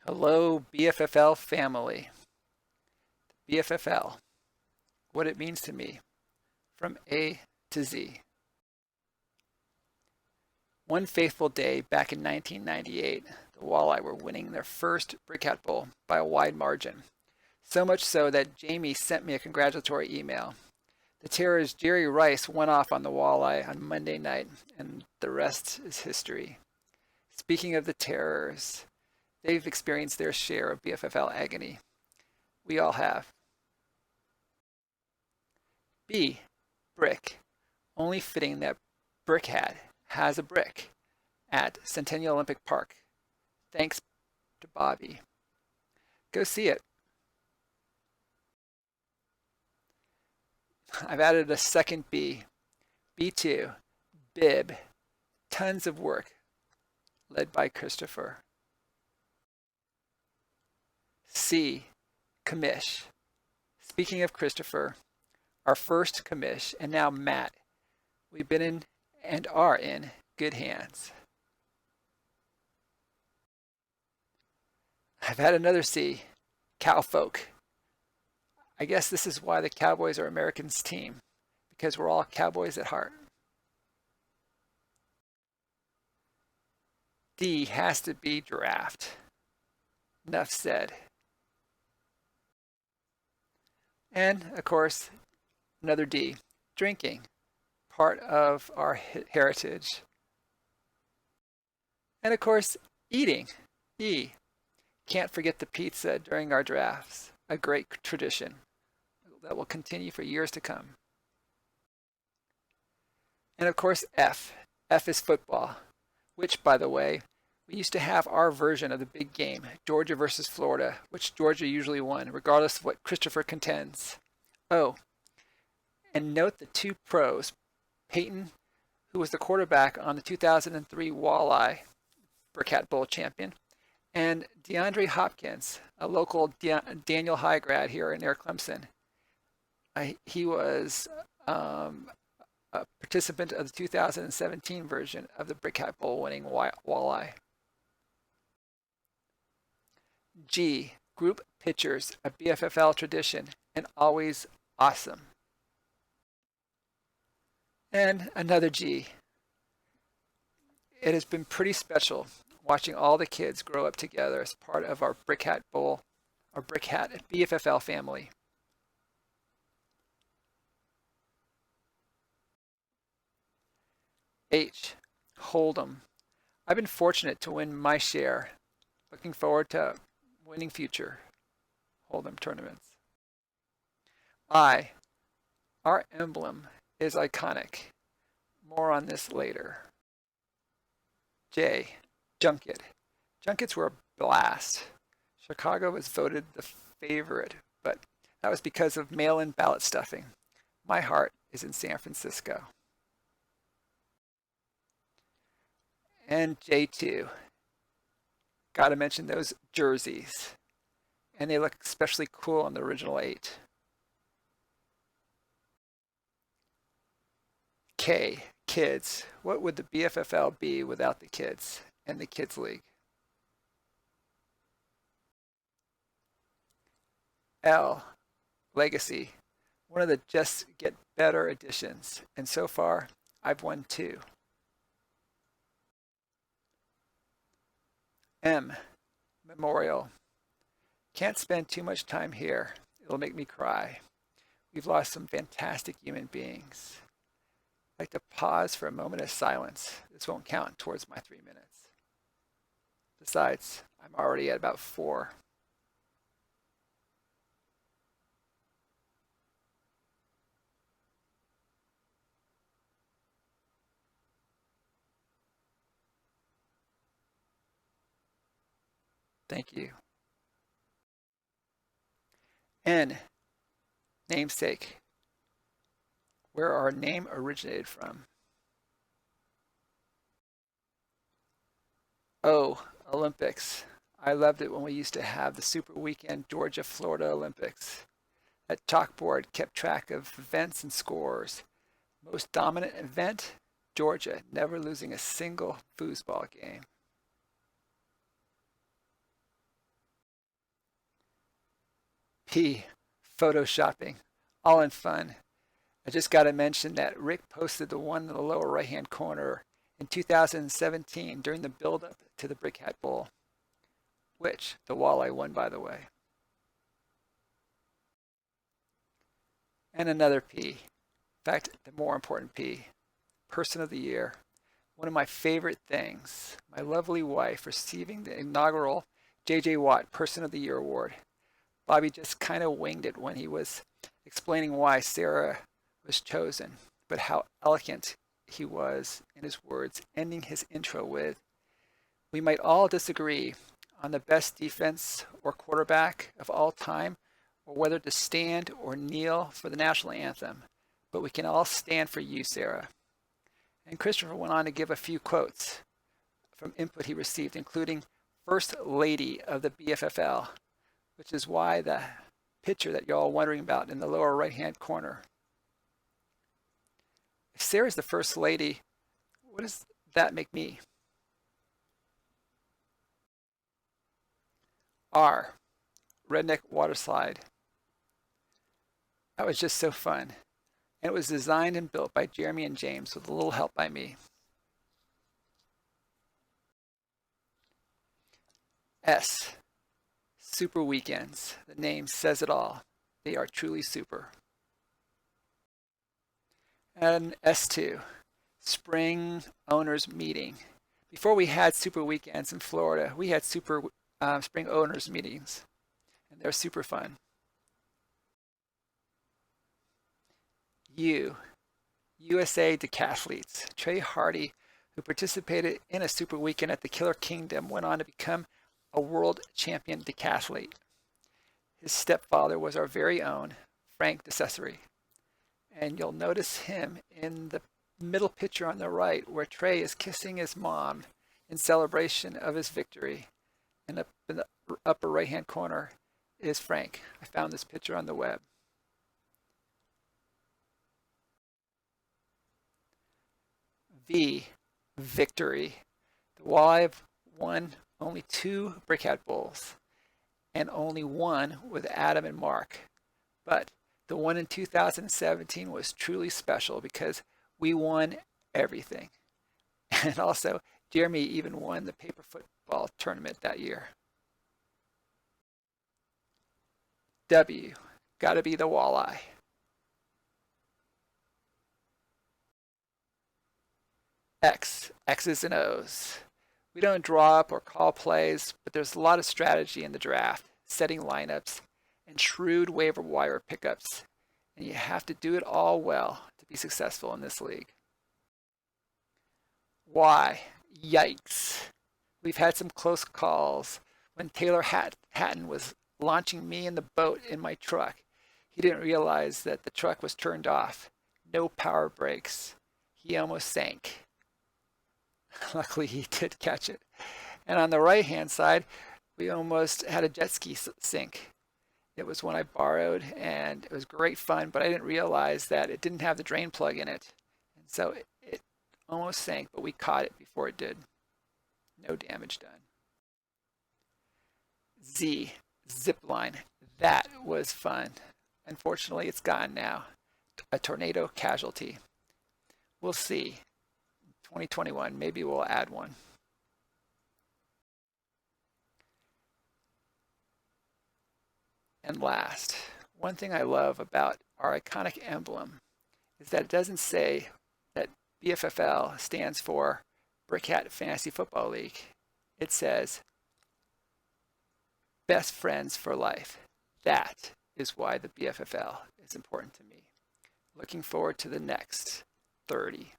Hello, BFFL family. BFFL, what it means to me, from A to Z. One faithful day back in 1998, the Walleye were winning their first Brickhat Bowl by a wide margin. So much so that Jamie sent me a congratulatory email. The Terrors' Jerry Rice went off on the Walleye on Monday night, and the rest is history. Speaking of the Terrors, they've experienced their share of BFFL agony. We all have. B. Brick. Only fitting that Brickhat has a brick at Centennial Olympic Park. Thanks to Bobby. Go see it. I've added a second B. B2. Bib. Tons of work. Led by Christopher. C. Commish. Speaking of Christopher, our first commish, and now Matt, we've been in and are in good hands. I've had another C. Cowfolk. I guess this is why the Cowboys are Americans' team, because we're all cowboys at heart. D has to be draft. Enough said. And, of course, another D, drinking, part of our heritage. And, of course, eating, E. Can't forget the pizza during our drafts, a great tradition that will continue for years to come. And, of course, F. F is football, which, by the way, we used to have our version of the big game, Georgia versus Florida, which Georgia usually won, regardless of what Christopher contends. Oh, and note the two pros, Peyton, who was the quarterback on the 2003 Walleye Brickhat Bowl champion, and DeAndre Hopkins, a local Daniel High grad here near Clemson. He was a participant of the 2017 version of the Brickhat Bowl winning Walleye. G. Group pictures, a BFFL tradition, and always awesome. And another G. It has been pretty special watching all the kids grow up together as part of our Brickhat Bowl, our Brickhat BFFL family. H. Hold'em. I've been fortunate to win my share. Looking forward to winning future Hold'em tournaments. I. Our emblem is iconic. More on this later. J. Junket. Junkets were a blast. Chicago was voted the favorite, but that was because of mail-in ballot stuffing. My heart is in San Francisco. And J2. Gotta mention those jerseys. And they look especially cool on the original 8. K. Kids. What would the BFFL be without the kids and the Kids League? L. Legacy. One of the just get better editions. And so far, I've won 2. M. Memorial. Can't spend too much time here. It'll make me cry. We've lost some fantastic human beings. I'd like to pause for a moment of silence. This won't count towards my 3 minutes. Besides, I'm already at about 4. Thank you. N. Namesake. Where our name originated from. O. Olympics. I loved it when we used to have the Super Weekend Georgia-Florida Olympics. That chalkboard kept track of events and scores. Most dominant event, Georgia, never losing a single foosball game. P, photoshopping, all in fun. I just got to mention that Rick posted the one in the lower right-hand corner in 2017 during the build-up to the Brick Hat Bowl, which the Walleye won, by the way. And another P, in fact, the more important P, Person of the Year. One of my favorite things, my lovely wife receiving the inaugural J.J. Watt Person of the Year award. Bobby just kind of winged it when he was explaining why Sarah was chosen, but how elegant he was in his words, ending his intro with, "We might all disagree on the best defense or quarterback of all time, or whether to stand or kneel for the national anthem, but we can all stand for you, Sarah." And Christopher went on to give a few quotes from input he received, including First Lady of the BFFL, which is why the picture that you're all wondering about in the lower right-hand corner. If Sarah's the First Lady, what does that make me? R, Redneck Waterslide. That was just so fun. And it was designed and built by Jeremy and James with a little help by me. S, Super Weekends. The name says it all. They are truly super. And S2, Spring Owners Meeting. Before we had Super Weekends in Florida, we had Spring Owners Meetings, and they're super fun. U, USA Decathletes. Trey Hardy, who participated in a Super Weekend at the Killer Kingdom, went on to become a world champion decathlete. His stepfather was our very own Frank DeCesare. And you'll notice him in the middle picture on the right where Trey is kissing his mom in celebration of his victory. And up in the upper right-hand corner is Frank. I found this picture on the web. V, Victory. The Walleye won only 2 Brick Hat Bowls and only one with Adam and Mark. But the one in 2017 was truly special because we won everything. And also, Jeremy even won the paper football tournament that year. W, gotta be the Walleye. X, X's and O's. We don't draw up or call plays, but there's a lot of strategy in the draft, setting lineups, and shrewd waiver wire pickups. And you have to do it all well to be successful in this league. Y, yikes. We've had some close calls. When Taylor Hatton was launching me in the boat in my truck, he didn't realize that the truck was turned off. No power brakes. He almost sank. Luckily, he did catch it. And on the right-hand side, we almost had a jet ski sink. It was one I borrowed, and it was great fun, but I didn't realize that it didn't have the drain plug in it. And so it almost sank, but we caught it before it did. No damage done. Z, zip line. That was fun. Unfortunately, it's gone now. A tornado casualty. We'll see. 2021, maybe we'll add one. And last, one thing I love about our iconic emblem is that it doesn't say that BFFL stands for Brick Hat Fantasy Football League. It says Best Friends for Life. That is why the BFFL is important to me. Looking forward to the next 30.